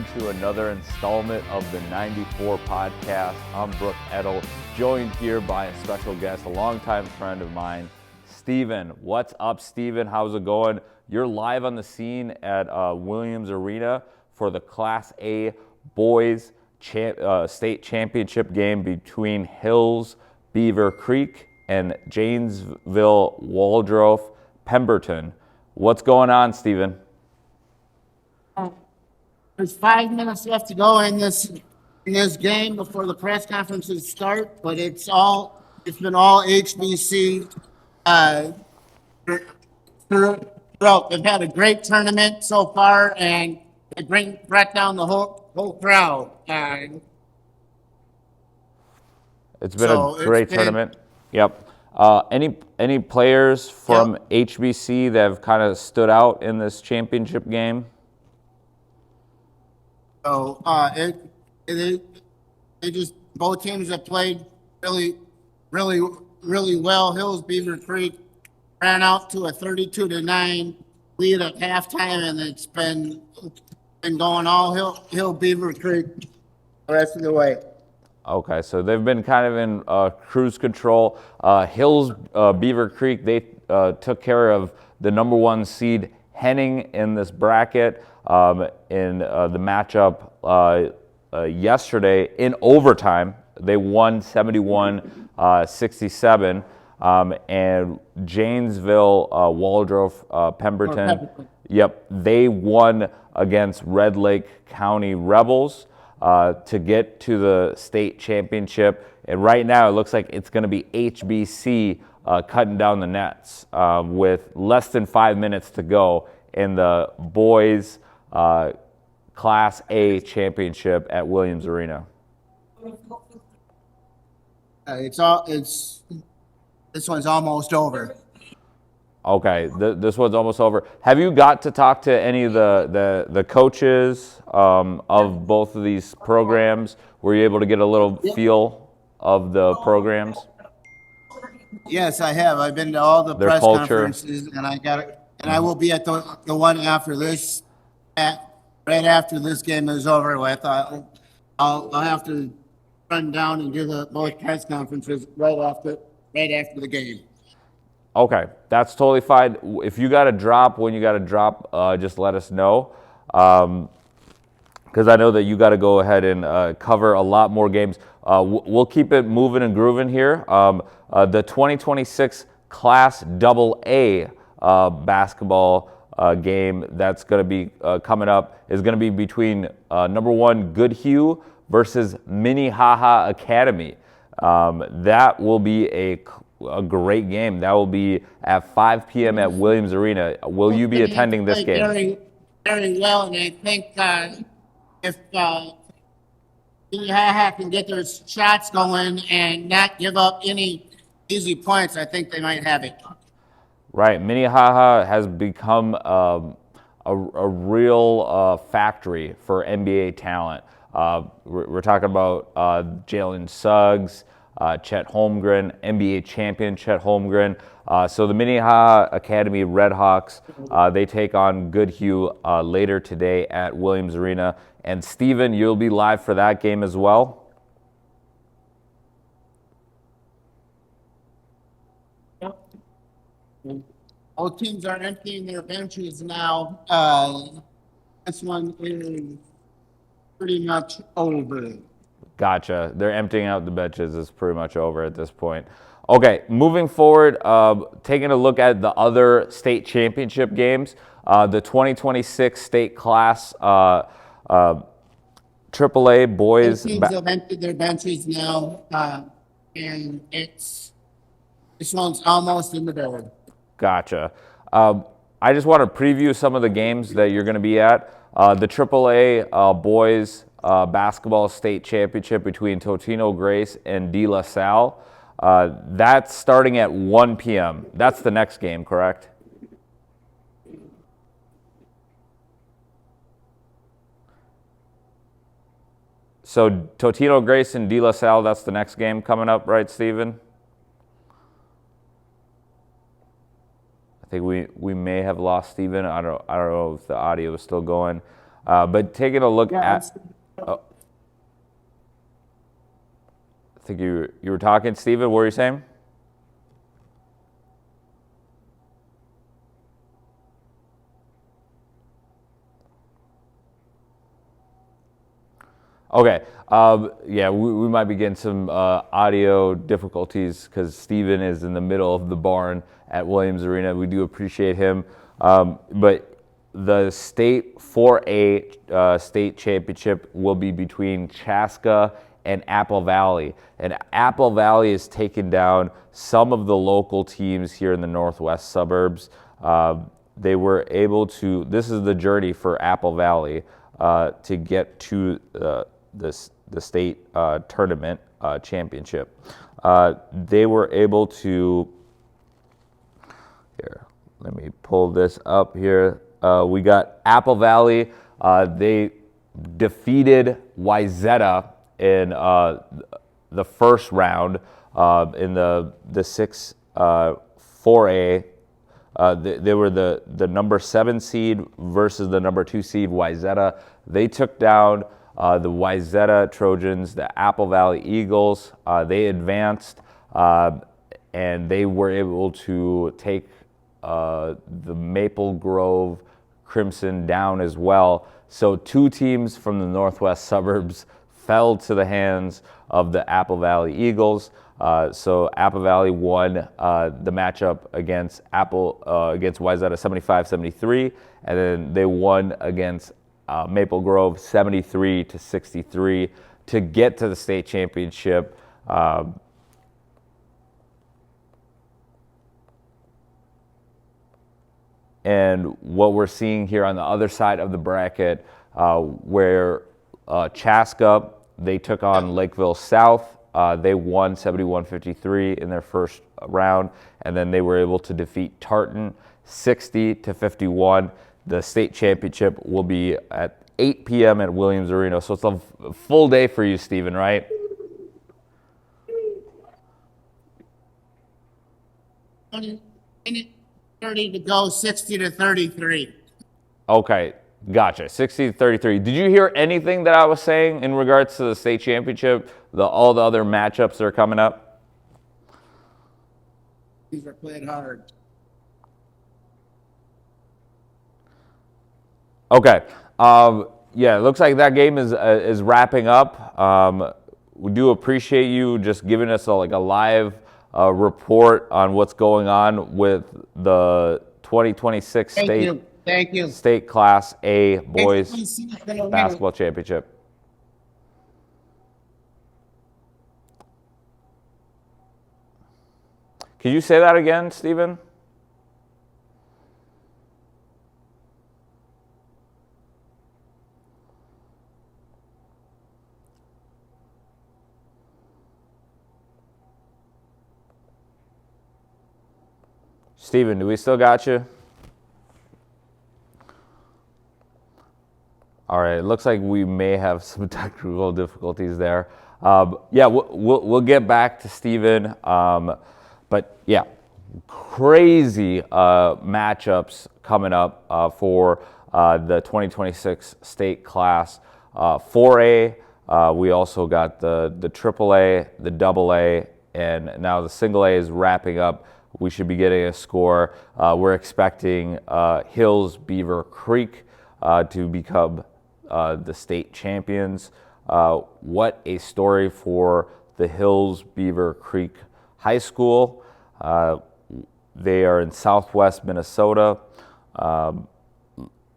into another installment of the 94 podcast. I'm Brook Edel, joined here by a special guest, a longtime friend of mine, Steven. What's up, Steven? How's it going? You're live on the scene at Williams Arena for the Class A Boys State Championship game between Hills, Beaver Creek, and Janesville, Waldorf, Pemberton. What's going on, Steven? There's 5 minutes left to go in this game before the press conferences start, but it's been all HBC throughout. They've had a great tournament so far, and they brought down the whole crowd. It's been a great tournament. Yep. Any players from HBC that have kind of stood out in this championship game? So both teams have played really well. Hills Beaver Creek ran out to a 32-9 lead at halftime, and it's been going all Hill Beaver Creek the rest of the way. Okay, so they've been kind of in cruise control. Hills Beaver Creek, they took care of the number 1 seed Henning in this bracket in the matchup yesterday in overtime. They won 71-67, and Janesville, Waldorf, Pemberton, they won against Red Lake County Rebels to get to the state championship. And right now it looks like it's going to be HBC cutting down the nets with less than 5 minutes to go in the boys Class A championship at Williams Arena. This one's almost over. Okay, this one's almost over. Have you got to talk to any of the coaches of both of these programs? Were you able to get a little feel of the programs? Yes, I have. I've been to all the press conferences, and I will be at the one after this, right after this game is over with. I'll have to run down and do both press conferences right after the game. Okay, that's totally fine. If you got to drop when you got to drop, just let us know. Because I know that you got to go ahead and cover a lot more games. We'll keep it moving and grooving here. The 2026 Class AA basketball game that's going to be coming up is going to be between number 1 Goodhue versus Minnehaha Academy. That will be a great game. That will be at 5 p.m. at Williams Arena. Will you be attending this game? Very, very well, and I think if Minnehaha can get their shots going and not give up any easy points, I think they might have it. Right. Minnehaha has become a real factory for NBA talent. We're talking about Jalen Suggs, Chet Holmgren, NBA champion Chet Holmgren. So the Minnehaha Academy Redhawks, they take on Goodhue later today at Williams Arena. And Steven, you'll be live for that game as well? Both teams are emptying their benches now. This one is pretty much over. Gotcha. They're emptying out the benches. It's pretty much over at this point. Okay, moving forward, taking a look at the other state championship games, the 2026 state class AAA boys. Both teams have emptied their benches now, and this one's almost in the door. Gotcha. I just want to preview some of the games that you're going to be at. The AAA boys basketball state championship between Totino Grace and De La Salle. That's starting at 1 p.m. That's the next game, correct? So Totino Grace and De La Salle, that's the next game coming up, right, Steven? I think we may have lost Steven. I don't know if the audio is still going. But taking a look Yeah, at, I think you were talking, Stephen. What were you saying? Okay. Yeah, we might be getting some audio difficulties because Steven is in the middle of the barn at Williams Arena. We do appreciate him. But the state 4A state championship will be between Chaska and Apple Valley. And Apple Valley has taken down some of the local teams here in the northwest suburbs. They were able to, this is the journey for Apple Valley to get to the state tournament championship. They were able to, here, let me pull this up here. We got Apple Valley. They defeated Wayzata in the first round in the 6 4A. They were the number 7 seed versus the number 2 seed, Wayzata. They took down the Wayzata Trojans, the Apple Valley Eagles. They advanced, and they were able to take the Maple Grove Crimson down as well. So 2 teams from the northwest suburbs fell to the hands of the Apple Valley Eagles. So Apple Valley won the matchup against against Wayzata 75-73, and then they won against Maple Grove 73-63 to get to the state championship. And what we're seeing here on the other side of the bracket, where Chaska, they took on Lakeville South. They won 71-53 in their first round, and then they were able to defeat Tartan 60-51. The state championship will be at 8 p.m. at Williams Arena. So it's a full day for you, Stephen, right? Minute 30 to go, 60-33. Okay, gotcha. 60-33. Did you hear anything that I was saying in regards to the state championship, all the other matchups that are coming up? These are playing hard. Okay. Yeah, it looks like that game is wrapping up. We do appreciate you just giving us a live report on what's going on with the 2026 Thank you. State Class A Boys Basketball Championship. Can you say that again, Stephen? Stephen, do we still got you? All right, it looks like we may have some technical difficulties there. Yeah, we'll get back to Stephen. But yeah, crazy matchups coming up for the 2026 state class 4A. We also got the AAA, the AA, and now the single A is wrapping up. We should be getting a score. We're expecting Hills Beaver Creek to become the state champions. What a story for the Hills Beaver Creek High School. They are in southwest Minnesota.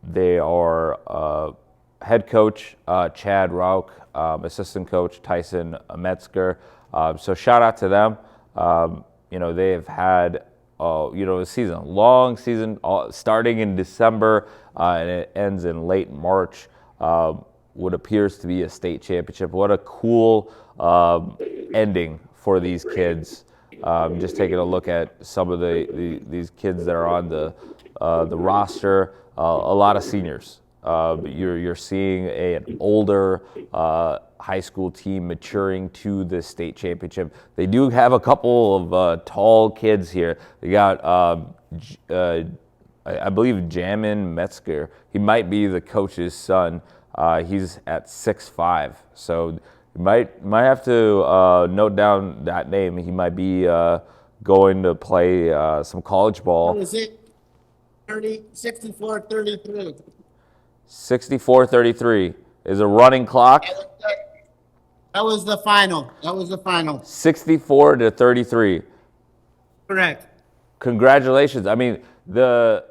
They are head coach Chad Rauch, assistant coach Tyson Metzger. So shout out to them. They have had a long season, starting in December and it ends in late March. What appears to be a state championship. What a cool ending for these kids. Just taking a look at some of these kids that are on the roster. A lot of seniors. You're seeing an older high school team maturing to the state championship. They do have a couple of tall kids here. They got I believe Jamin Metzger. He might be the coach's son. He's at 6'5", so you might have to note down that name. He might be going to play some college ball. What was it? 64-33. 64-33 is a running clock. That was the final. 64-33. Correct. Congratulations. I mean, the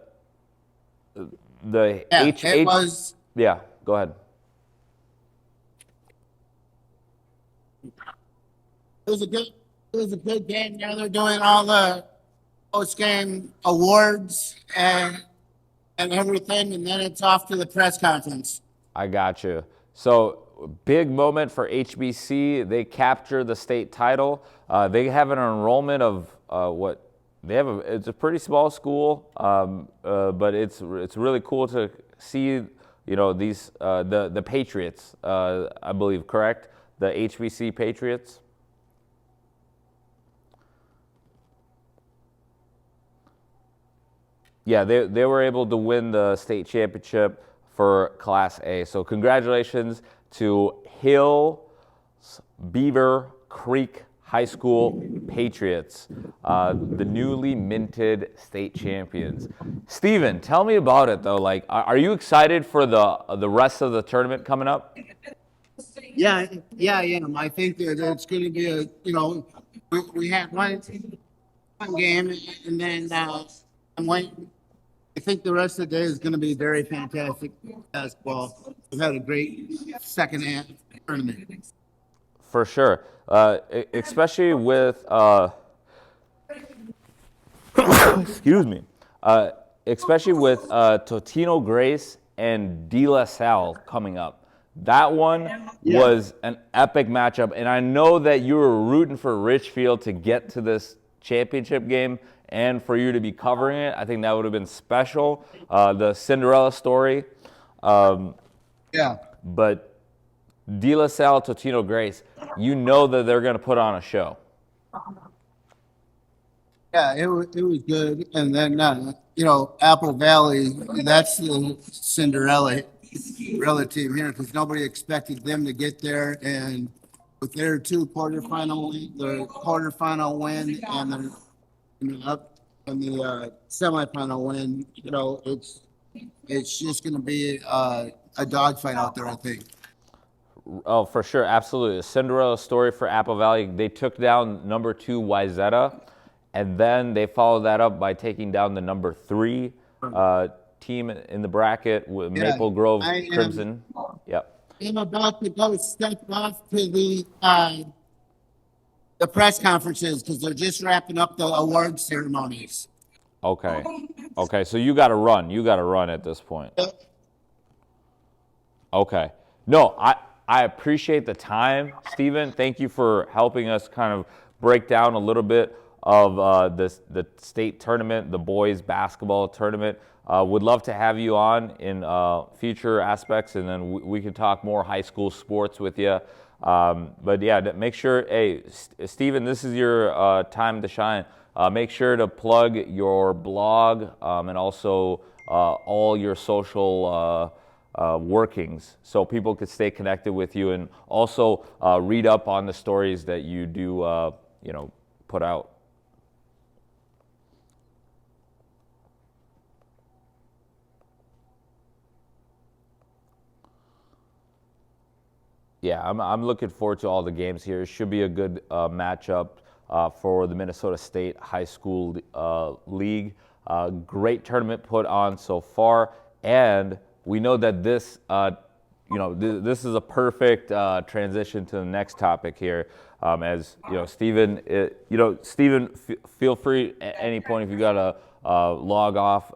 it was. Yeah, go ahead. It was a good game. Now they're doing all the post-game awards and everything, and then it's off to the press conference. I got you. So big moment for HBC. They capture the state title. They have an enrollment of it's a pretty small school, but it's really cool to see these the Patriots. I believe, correct? The HBC Patriots. Yeah, they were able to win the state championship for Class A. So congratulations to Beaver Creek High School Patriots, the newly minted state champions. Steven, tell me about it though. Like, are you excited for the rest of the tournament coming up? Yeah, I am. I think that it's going to be we had one game, and then I think the rest of the day is going to be very fantastic basketball. We've had a great second half tournament. For sure, especially with excuse me, especially with Totino Grace and De La Salle coming up. That one was an epic matchup, and I know that you were rooting for Richfield to get to this championship game and for you to be covering it. I think that would have been special. The Cinderella story. But De La Salle, Totino Grace, you know that they're going to put on a show. Yeah, it was good. And then, Apple Valley, that's the Cinderella team here, because nobody expected them to get there. And with their two quarterfinal win and the semifinal win, it's just going to be a dogfight out there, I think. Oh, for sure, absolutely. A Cinderella story for Apple Valley. They took down number 2 Wayzata, and then they followed that up by taking down the number 3 team in the bracket with Maple Grove Crimson. Yep. I'm about to go step off to the press conferences because they're just wrapping up the award ceremonies. Okay. So you got to run. You got to run at this point. Okay. No, I appreciate the time, Steven. Thank you for helping us kind of break down a little bit of the state tournament, the boys basketball tournament. Would love to have you on in future aspects, and then we can talk more high school sports with you. But yeah, make sure, hey, Steven, this is your time to shine. Make sure to plug your blog and also all your social workings so people could stay connected with you, and also read up on the stories that you do, put out. Yeah, I'm looking forward to all the games here. It should be a good matchup for the Minnesota State High School League. Great tournament put on so far, and we know that this, this is a perfect transition to the next topic here. As Steven, Steven, feel free at any point if you got to log off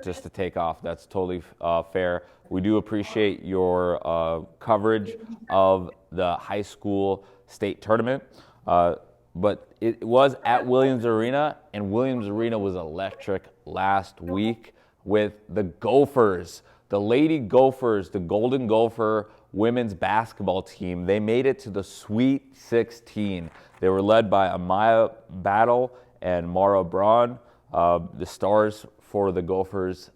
just to take off. That's totally fair. We do appreciate your coverage of the high school state tournament. But it was at Williams Arena, and Williams Arena was electric last week with the Gophers. The Lady Gophers, the Golden Gopher women's basketball team, they made it to the Sweet 16. They were led by Amaya Battle and Mara Braun, the stars for the Gophers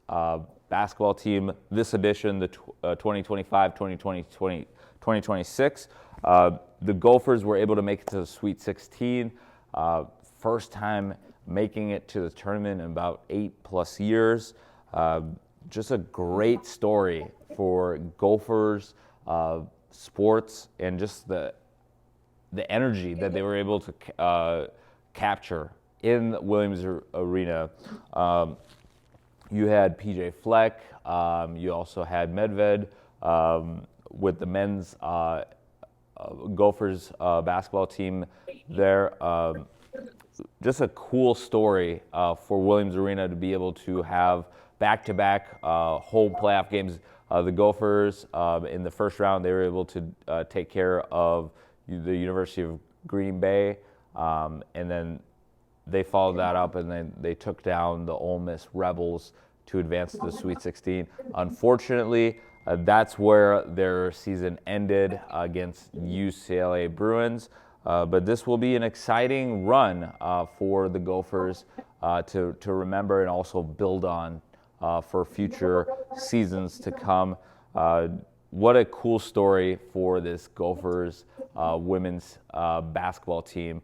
basketball team this edition, the 2025-2026. The Gophers were able to make it to the Sweet 16. First time making it to the tournament in about 8+ years. Just a great story for Gophers sports, and just the energy that they were able to capture in Williams Arena. You had PJ Fleck. You also had Medved with the men's Gophers basketball team there. Just a cool story for Williams Arena to be able to have back-to-back home playoff games. The Gophers, in the first round, they were able to take care of the University of Green Bay, and then they followed that up, and then they took down the Ole Miss Rebels to advance to the Sweet 16. Unfortunately, that's where their season ended against UCLA Bruins. But this will be an exciting run for the Gophers to remember and also build on for future seasons to come. What a cool story for this Gophers women's basketball team.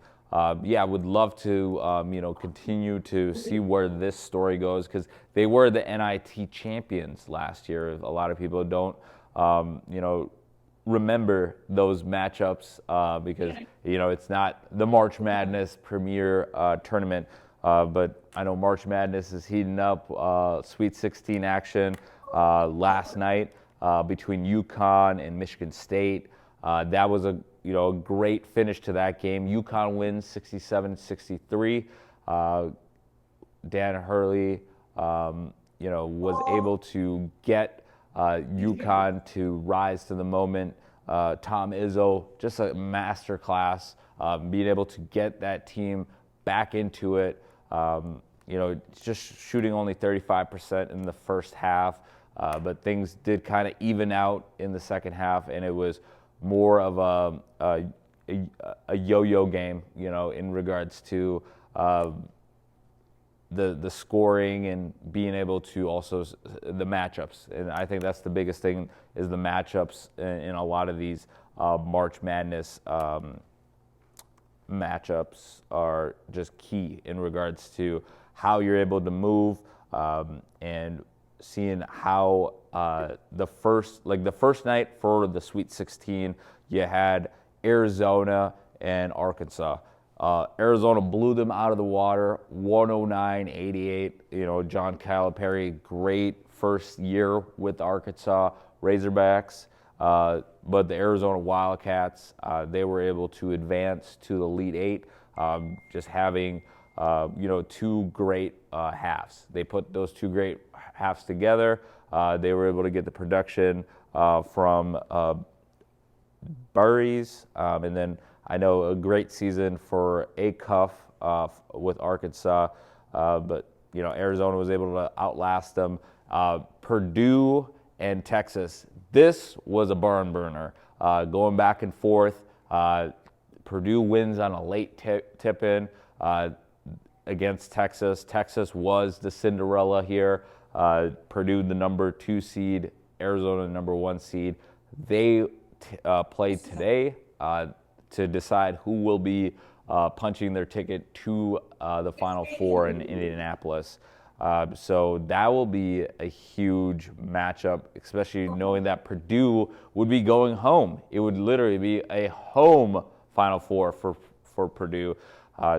Yeah, would love to continue to see where this story goes, because they were the NIT champions last year. A lot of people don't remember those matchups because it's not the March Madness premier tournament, but I know March Madness is heating up. Sweet 16 action last night between UConn and Michigan State. That was a great finish to that game. UConn wins 67-63. Dan Hurley was able to get UConn to rise to the moment. Tom Izzo, just a masterclass, being able to get that team back into it. Just shooting only 35% in the first half, but things did kind of even out in the second half, and it was more of a yo-yo game, in regards to the scoring and being able to also the matchups. And I think that's the biggest thing, is the matchups in a lot of these March Madness matchups are just key in regards to how you're able to move, and seeing how the first night for the Sweet 16, you had Arizona and Arkansas. Arizona blew them out of the water, 109-88. John Calipari, great first year with the Arkansas Razorbacks, but the Arizona Wildcats, they were able to advance to the Elite Eight, just having two great halves. They put those two great halves together. They were able to get the production from Burries, and then I know a great season for Acuff with Arkansas, but Arizona was able to outlast them. Purdue and Texas, this was a barn burner, going back and forth. Purdue wins on a late tip-in against Texas. Texas was the Cinderella here. Purdue the number 2 seed, Arizona the number 1 seed. They played today to decide who will be punching their ticket to the Final Four in Indianapolis. So that will be a huge matchup, especially knowing that Purdue would be going home. It would literally be a home Final Four for Purdue.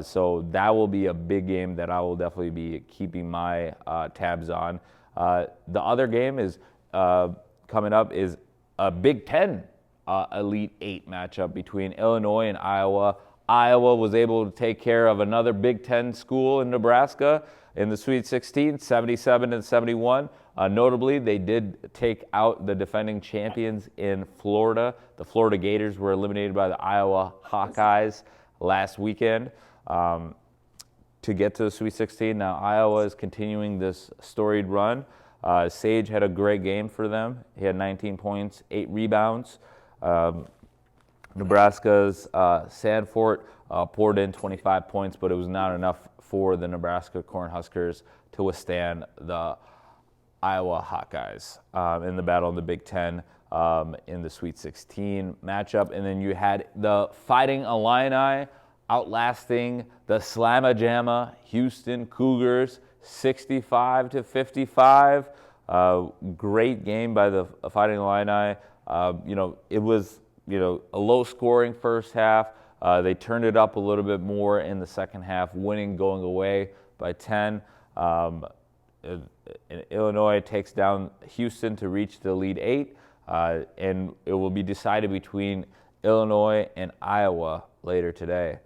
So that will be a big game that I will definitely be keeping my tabs on. The other game is coming up is a Big Ten Elite Eight matchup between Illinois and Iowa. Iowa was able to take care of another Big Ten school in Nebraska in the Sweet 16, 77-71. Notably, they did take out the defending champions in Florida. The Florida Gators were eliminated by the Iowa Hawkeyes last weekend to get to the Sweet 16. Now Iowa is continuing this storied run. Sage had a great game for them. He had 19 points, 8 rebounds. Nebraska's Sanford poured in 25 points, but it was not enough for the Nebraska Cornhuskers to withstand the Iowa Hawkeyes in the battle of the Big Ten in the Sweet 16 matchup. And then you had the Fighting Illini outlasting the Slamma Jamma Houston Cougars 65-55. Great game by the Fighting Illini. It was a low-scoring first half. They turned it up a little bit more in the second half, winning going away by 10. Illinois takes down Houston to reach the lead 8, and it will be decided between Illinois and Iowa later today.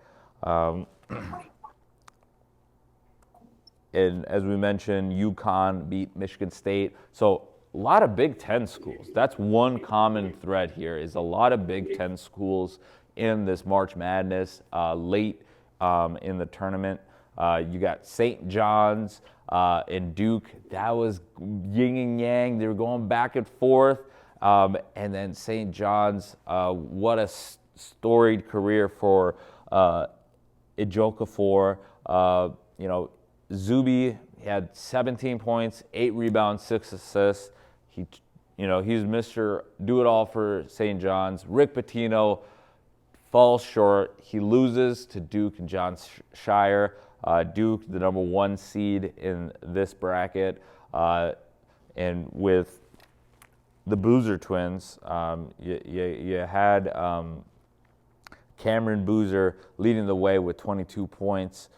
And as we mentioned, UConn beat Michigan State. So a lot of Big Ten schools. That's one common thread here, is a lot of Big Ten schools in this March Madness late in the tournament. You got St. John's and Duke. That was yin and yang. They were going back and forth. And then St. John's, what a storied career for Ejiofor. Zuby had 17 points, 8 rebounds, 6 assists. He's Mr. Do-It-All for St. John's. Rick Pitino falls short. He loses to Duke and John Shire. Duke, the number 1 seed in this bracket. And with the Boozer twins, you had Cameron Boozer leading the way with 22 points.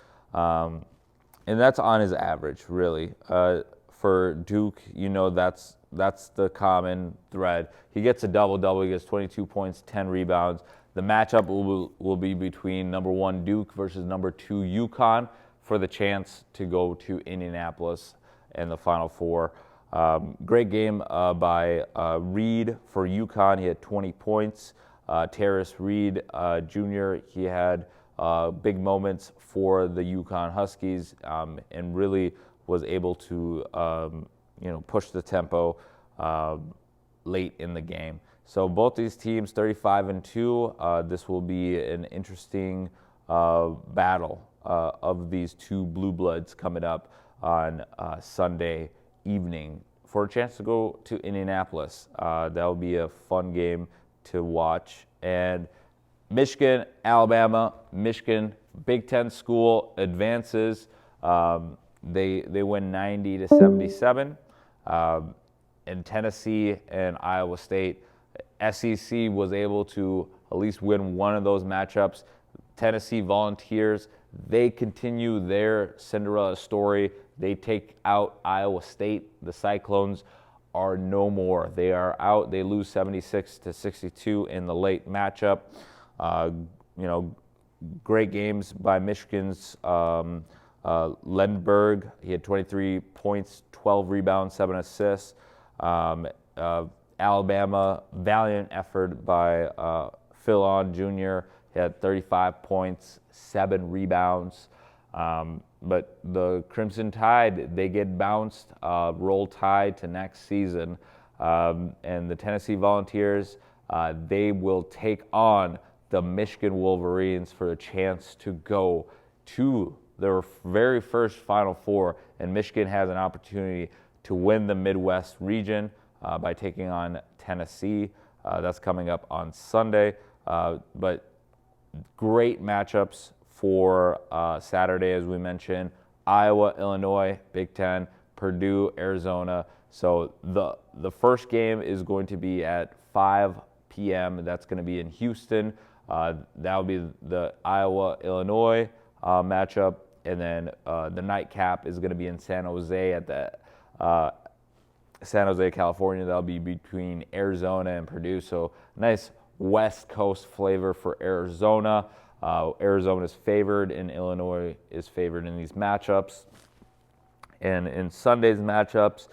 And that's on his average, really. For Duke, that's the common thread. He gets a double-double. He gets 22 points, 10 rebounds. The matchup will be between number 1 Duke versus number 2 UConn for the chance to go to Indianapolis in the Final Four. Great game by Reed for UConn. He had 20 points. Terrace Reed Jr., he had big moments for the UConn Huskies and really was able to push the tempo late in the game. So both these teams 35-2. This will be an interesting battle of these two blue bloods coming up on Sunday evening for a chance to go to Indianapolis. That'll be a fun game to watch. And Michigan, Alabama, Michigan, Big Ten school advances. They win 90-77. And Tennessee and Iowa State, SEC was able to at least win one of those matchups. Tennessee Volunteers, they continue their Cinderella story. They take out Iowa State. The Cyclones are no more. They are out. They lose 76-62 in the late matchup. Great games by Michigan's Lindbergh. He had 23 points, 12 rebounds, 7 assists. Alabama, valiant effort by Phil On Jr. He had 35 points, 7 rebounds. But the Crimson Tide, they get bounced, roll tide to next season. And the Tennessee Volunteers, they will take on the Michigan Wolverines for a chance to go to their very first Final Four. And Michigan has an opportunity to win the Midwest region by taking on Tennessee. That's coming up on Sunday. But great matchups for Saturday, as we mentioned. Iowa, Illinois, Big Ten, Purdue, Arizona. So the first game is going to be at 5 p.m. That's going to be in Houston. That'll be the Iowa-Illinois matchup. And then the nightcap is going to be in San Jose at the San Jose, California. That'll be between Arizona and Purdue. So nice West Coast flavor for Arizona. Arizona is favored and Illinois is favored in these matchups. And in Sunday's matchups,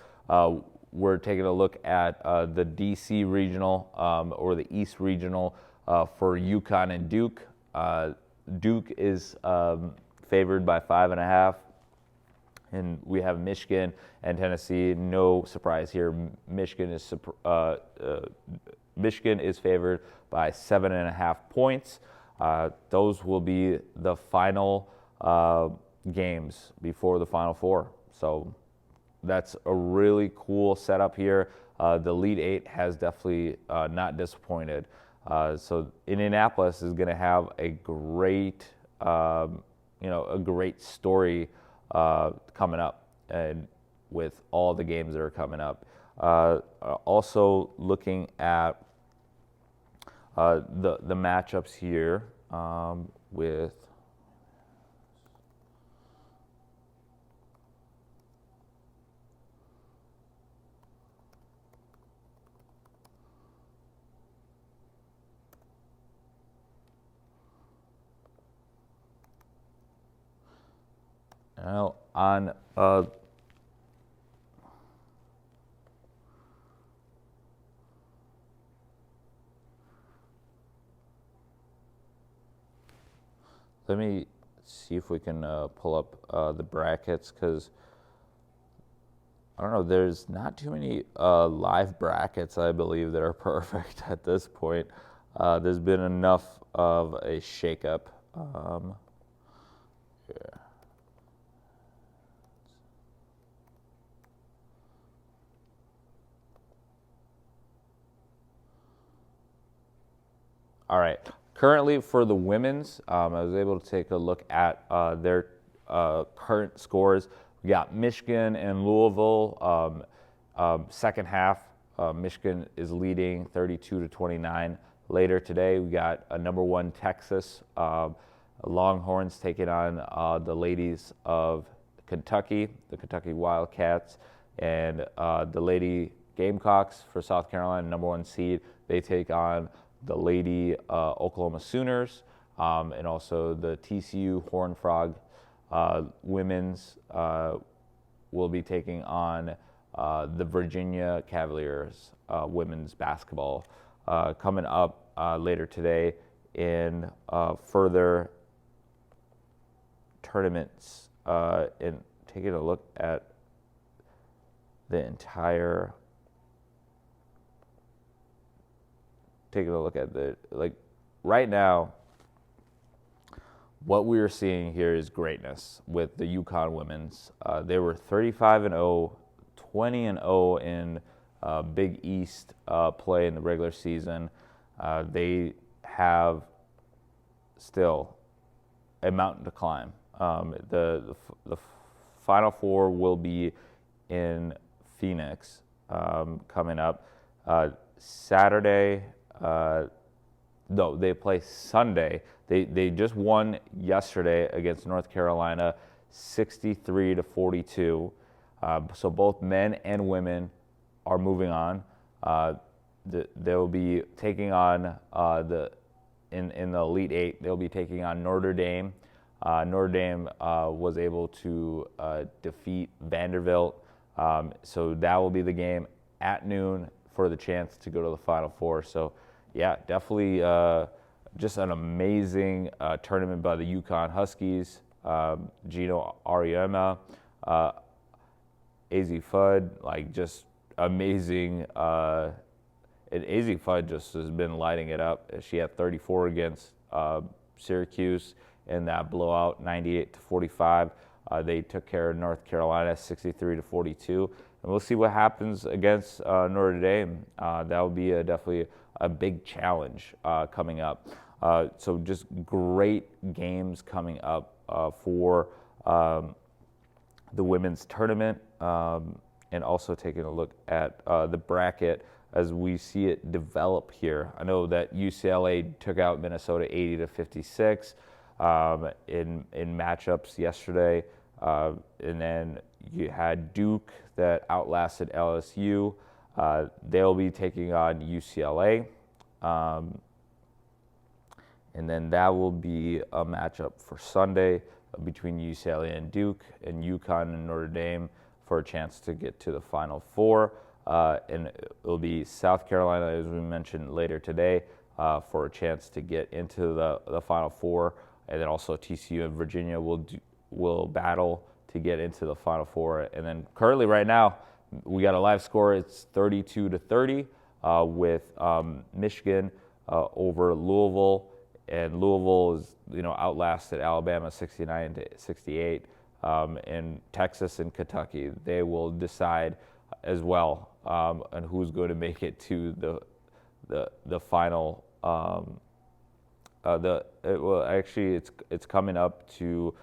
we're taking a look at the DC regional or the East regional for UConn and Duke. Duke is favored by 5.5. And we have Michigan and Tennessee. No surprise here. Michigan is favored by 7.5 points. Those will be the final games before the Final Four. So that's a really cool setup here. The Elite Eight has definitely not disappointed. So Indianapolis is going to have a great, a great story coming up, and with all the games that are coming up. Also looking at the matchups here with. Now on let me see if we can pull up the brackets, because I don't know, there's not too many live brackets, I believe, that are perfect at this point. There's been enough of a shakeup. Yeah. All right. Currently, for the women's, I was able to take a look at their current scores. We got Michigan and Louisville. Second half, Michigan is leading 32-29. Later today, we got a number 1 Texas Longhorns taking on the ladies of Kentucky, the Kentucky Wildcats, and the Lady Gamecocks for South Carolina, number 1 seed. They take on the Lady Oklahoma Sooners, and also the TCU Horned Frog women's will be taking on the Virginia Cavaliers women's basketball coming up later today in further tournaments, and taking a look at the entire. Taking a look at right now, what we are seeing here is greatness with the UConn women's. They were 35-0, 20-0 in Big East play in the regular season. They have still a mountain to climb. The Final Four will be in Phoenix coming up Saturday. No, they play Sunday. They just won yesterday against North Carolina, 63-42. So both men and women are moving on. They will be taking on in the Elite Eight. They'll be taking on Notre Dame. Notre Dame was able to defeat Vanderbilt. So that will be the game at noon for the chance to go to the Final Four. So, yeah, definitely just an amazing tournament by the UConn Huskies. Gino Ariema, AZ Fudd, just amazing. And AZ Fudd just has been lighting it up. She had 34 against Syracuse in that blowout, 98-45. They took care of North Carolina, 63-42. And we'll see what happens against Notre Dame. That will be definitely a big challenge coming up. So just great games coming up for the women's tournament, and also taking a look at the bracket as we see it develop here. I know that UCLA took out Minnesota 80-56 in matchups yesterday. And then you had Duke that outlasted LSU. They'll be taking on UCLA. And then that will be a matchup for Sunday between UCLA and Duke, and UConn and Notre Dame for a chance to get to the Final Four. And it will be South Carolina, as we mentioned, later today for a chance to get into the Final Four. And then also TCU and Virginia will battle to get into the Final Four. And then currently right now, we got a live score. It's 32-30 with Michigan over Louisville, and Louisville is outlasted Alabama 69-68, and Texas and Kentucky. They will decide as well on who's going to make it to the final. It's coming up to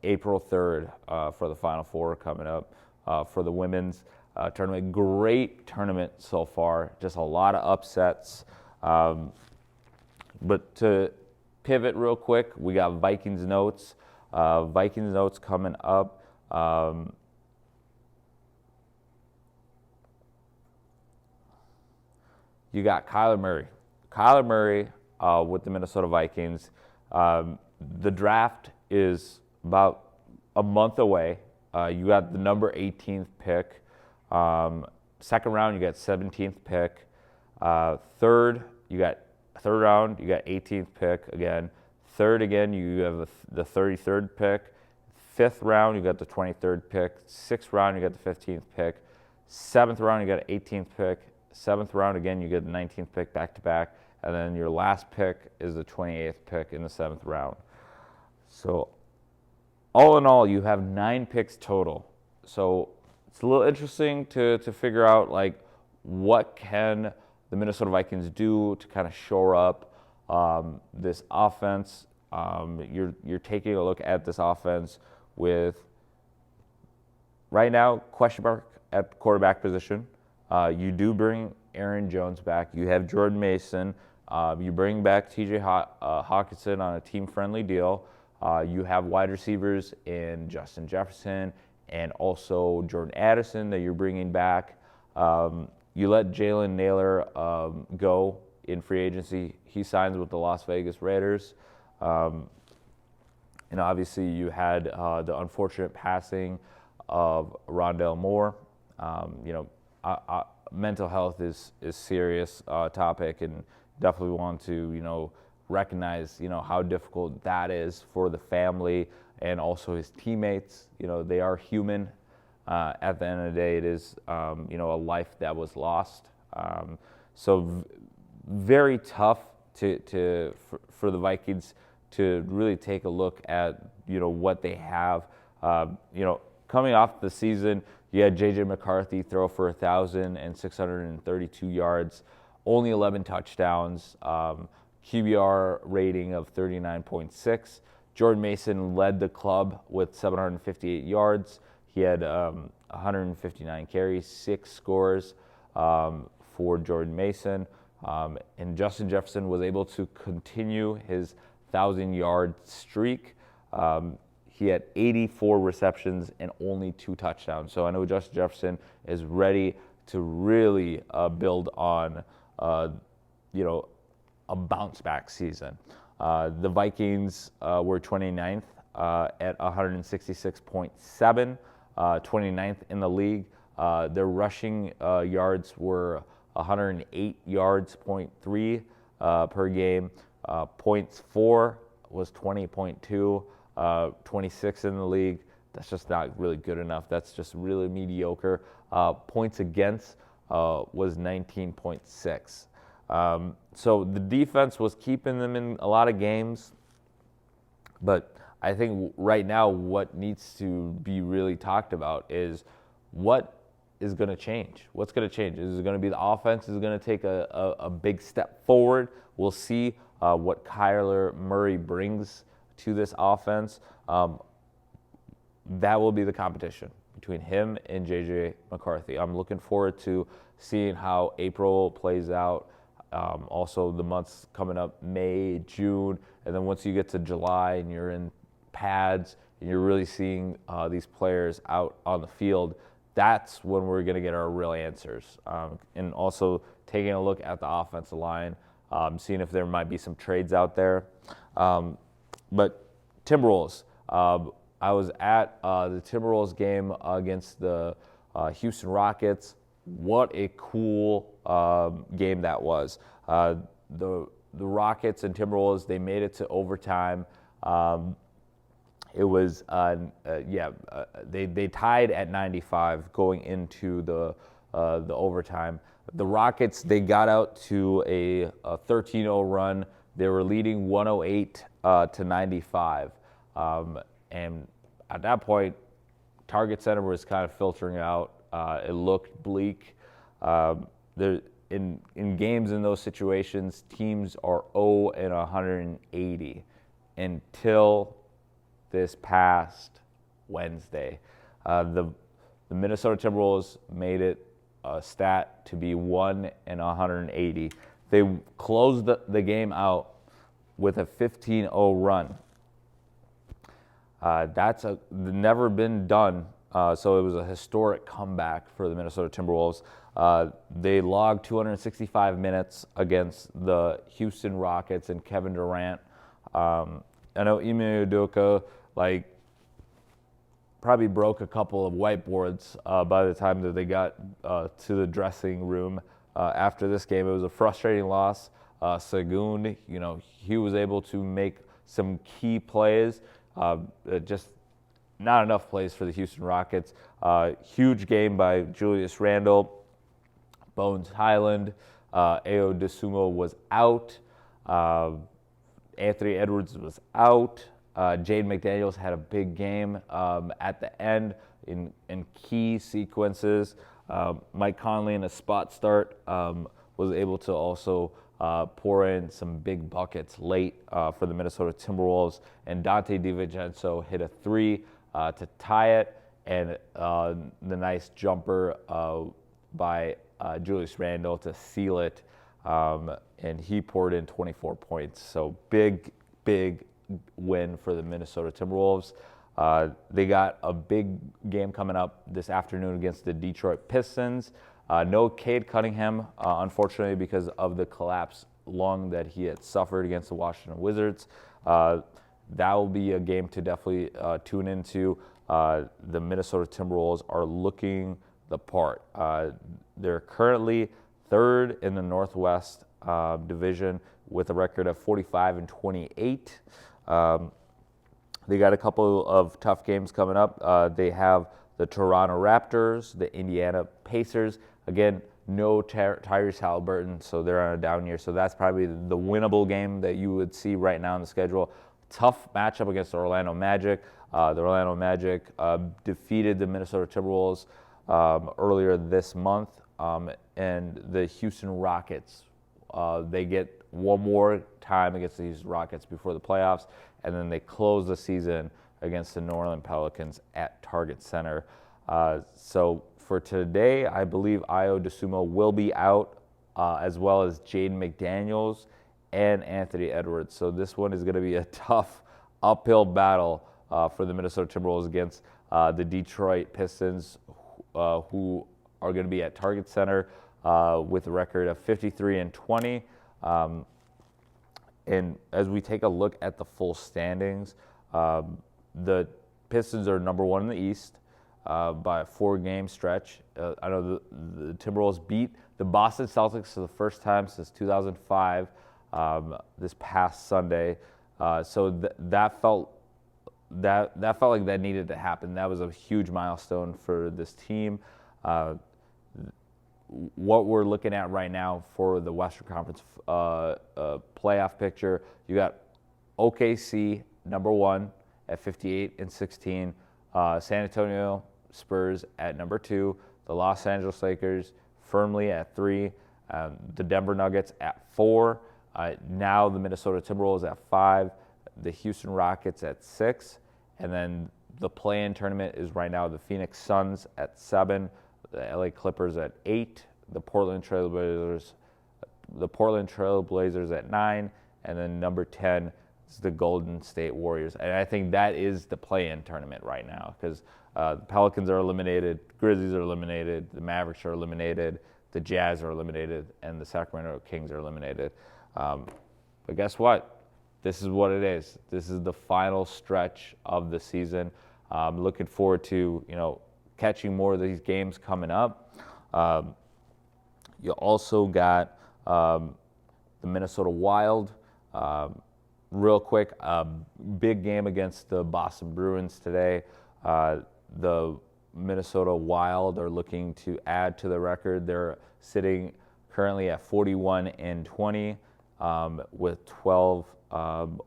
April 3rd for the Final Four coming up for the women's tournament. Great tournament so far, just a lot of upsets. But to pivot real quick, we got Vikings notes. Vikings notes coming up. You got Kyler Murray. Kyler Murray with the Minnesota Vikings. The draft is about a month away. You got the number 18th pick. Second round, you got 17th pick. Third round, you got 18th pick again. Third again, you have the 33rd pick. Fifth round, you got the 23rd pick. Sixth round, you got the 15th pick. Seventh round, you got an 18th pick. Seventh round, again, you get the 19th pick back-to-back. And then your last pick is the 28th pick in the 7th round. So all in all, you have 9 picks total. So it's a little interesting to figure out, like, what can the Minnesota Vikings do to kind of shore up this offense. You're taking a look at this offense with, right now, question mark at quarterback position. You do bring Aaron Jones back. You have Jordan Mason. You bring back TJ Hawkinson on a team-friendly deal. You have wide receivers in Justin Jefferson and also Jordan Addison that you're bringing back. You let Jalen Naylor go in free agency. He signs with the Las Vegas Raiders. And obviously you had the unfortunate passing of Rondale Moore. Mental health is serious topic, and definitely want to recognize how difficult that is for the family and also his teammates. They are human. At the end of the day, it is a life that was lost. So very tough for the Vikings to really take a look at what they have. Coming off the season, you had J.J. McCarthy throw for 1,632 yards, only 11 touchdowns, QBR rating of 39.6. Jordan Mason led the club with 758 yards. He had 159 carries, 6 scores for Jordan Mason. And Justin Jefferson was able to continue his 1,000-yard streak. He had 84 receptions and only 2 touchdowns. So I know Justin Jefferson is ready to really build on, a bounce-back season. The Vikings were 29th at 166.7, 29th in the league. Their rushing yards were 108 yards.3 per game. Points for was 20.2. 26 in the league. That's just not really good enough. That's just really mediocre. Points against was 19.6. So the defense was keeping them in a lot of games. But I think right now what needs to be really talked about is what is going to change. What's going to change? Is it going to be the offense is going to take a big step forward? We'll see what Kyler Murray brings to this offense. That will be the competition between him and J.J. McCarthy. I'm looking forward to seeing how April plays out. Also, the months coming up, May, June, and then once you get to July and you're in pads and you're really seeing these players out on the field, that's when we're going to get our real answers. And also taking a look at the offensive line, seeing if there might be some trades out there. But Timberwolves, I was at the Timberwolves game against the Houston Rockets. What a cool game that was. The Rockets and Timberwolves, they made it to overtime. It was, they tied at 95 going into the overtime. The Rockets, they got out to a 13-0 run. They were leading 108 to 95. And at that point, Target Center was kind of filtering out. It looked bleak. In games in those situations, teams are 0 and 180 until this past Wednesday. The Minnesota Timberwolves made it a stat to be 1 and 180. They closed the game out with a 15-0 run. That's never been done, so it was a historic comeback for the Minnesota Timberwolves. They logged 265 minutes against the Houston Rockets and Kevin Durant. I know Ime Udoka, probably broke a couple of whiteboards by the time that they got to the dressing room after this game. It was a frustrating loss. Sagoon, he was able to make some key plays, just not enough plays for the Houston Rockets. Huge game by Julius Randle, Bones Highland, Ayo Dosunmu was out, Anthony Edwards was out. Jaden McDaniels had a big game at the end in key sequences. Mike Conley in a spot start was able to also pour in some big buckets late for the Minnesota Timberwolves. And Dante DiVincenzo hit a 3 to tie it, and the nice jumper by Julius Randle to seal it. And he poured in 24 points. So big win for the Minnesota Timberwolves. They got a big game coming up this afternoon against the Detroit Pistons. No Cade Cunningham, unfortunately, because of the collapsed lung that he had suffered against the Washington Wizards. That will be a game to definitely tune into. The Minnesota Timberwolves are looking the part. They're currently third in the Northwest Division with a record of 45-28. They got a couple of tough games coming up. They have the Toronto Raptors, the Indiana Pacers. Again, no Tyrese Halliburton, so they're on a down year. So that's probably the winnable game that you would see right now in the schedule. Tough matchup against the Orlando Magic. The Orlando Magic defeated the Minnesota Timberwolves earlier this month. And the Houston Rockets, they get one more time against these Rockets before the playoffs, and then they close the season against the New Orleans Pelicans at Target Center. So for today, I believe Ayo Dosunmu will be out, as well as Jaden McDaniels and Anthony Edwards. So this one is going to be a tough uphill battle for the Minnesota Timberwolves against the Detroit Pistons, who are going to be at Target Center with a record of 53-20. And as we take a look at the full standings, the Pistons are number one in the East by a 4-game stretch. I know the Timberwolves beat the Boston Celtics for the first time since 2005 this past Sunday. So that felt like that needed to happen. That was a huge milestone for this team. What we're looking at right now for the Western Conference playoff picture, you got OKC number 1 at 58-16, San Antonio Spurs at number 2, the Los Angeles Lakers firmly at 3, the Denver Nuggets at 4, now the Minnesota Timberwolves at 5, the Houston Rockets at 6, and then the play-in tournament is right now the Phoenix Suns at 7, the LA Clippers at 8, the Portland Trailblazers at 9, and then number 10 is the Golden State Warriors. And I think that is the play-in tournament right now, because the Pelicans are eliminated, Grizzlies are eliminated, the Mavericks are eliminated, the Jazz are eliminated, and the Sacramento Kings are eliminated. But guess what? This is what it is. This is the final stretch of the season. I'm looking forward to catching more of these games coming up. You also got the Minnesota Wild. Real quick, big game against the Boston Bruins today. The Minnesota Wild are looking to add to the record. They're sitting currently at 41-20 with 12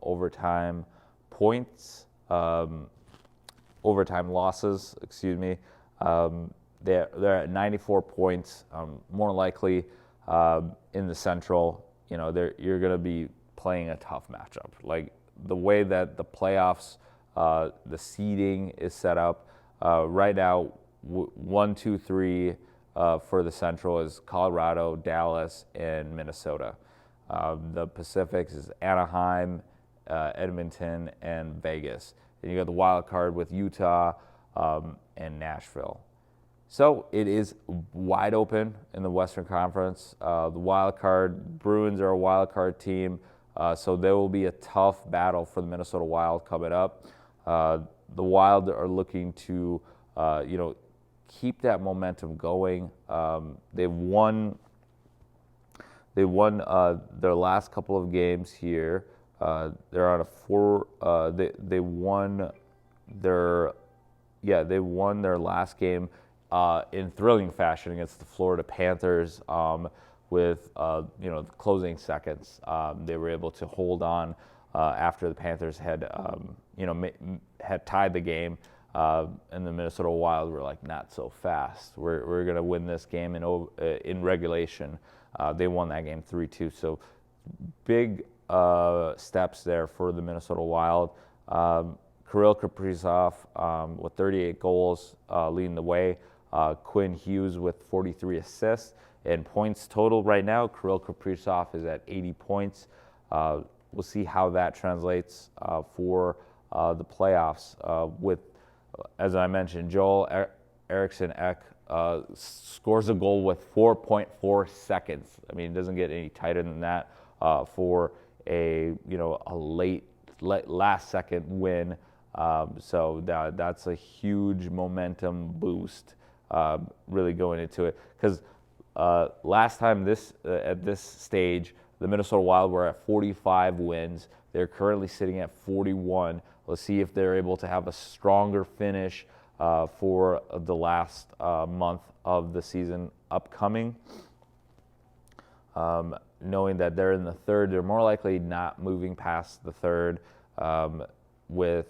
overtime points, overtime losses, excuse me. They're at 94 points. More likely in the Central, you're going to be playing a tough matchup. Like the way that the playoffs, the seeding is set up right now, 1, 2, 3 for the Central is Colorado, Dallas, and Minnesota. The Pacifics is Anaheim, Edmonton, and Vegas. And you got the wild card with Utah and Nashville. So it is wide open in the Western Conference. The wild card, Bruins are a wild card team, so there will be a tough battle for the Minnesota Wild coming up. The Wild are looking to, keep that momentum going. They've won their last couple of games here. They're on a 4. They won their last game in thrilling fashion against the Florida Panthers with the closing seconds. They were able to hold on after the Panthers had tied the game. And the Minnesota Wild were like, not so fast. We're going to win this game in regulation. They won that game 3-2. So big steps there for the Minnesota Wild. Kirill Kaprizov with 38 goals leading the way. Quinn Hughes with 43 assists. And points total right now, Kirill Kaprizov is at 80 points. We'll see how that translates for the playoffs with, as I mentioned, Joel Eriksson Ek scores a goal with 4.4 seconds. I mean, it doesn't get any tighter than that for a late last second win. So that's a huge momentum boost, really going into it. Because last time at this stage, the Minnesota Wild were at 45 wins. They're currently sitting at 41. Let's see if they're able to have a stronger finish for the last month of the season upcoming. Knowing that they're in the third, they're more likely not moving past the third with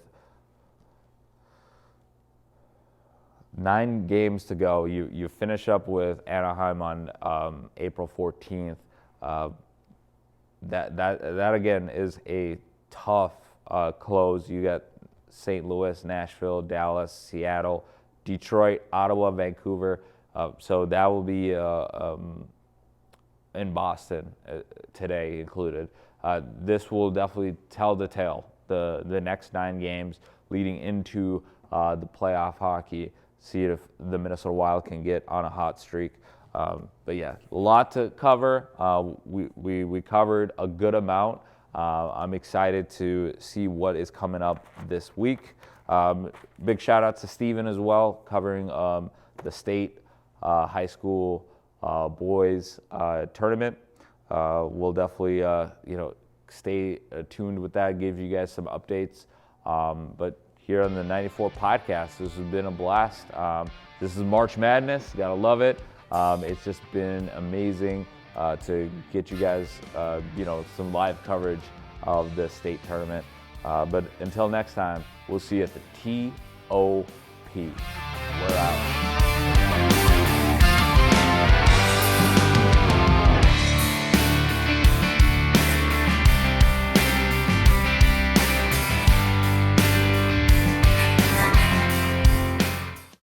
9 games to go. You finish up with Anaheim on April 14th. That again is a tough close. You got St. Louis, Nashville, Dallas, Seattle, Detroit, Ottawa, Vancouver. So that will be in Boston today included. This will definitely tell the tale. The next 9 games leading into the playoff hockey. See if the Minnesota Wild can get on a hot streak. But yeah, a lot to cover. We covered a good amount. I'm excited to see what is coming up this week. Big shout out to Steven as well, covering the state high school boys tournament. We'll definitely stay tuned with that, give you guys some updates. But here on the 94 podcast, this has been a blast. This is March Madness. Gotta love it. It's just been amazing to get you guys, some live coverage of the state tournament. But until next time, we'll see you at the TOP. We're out.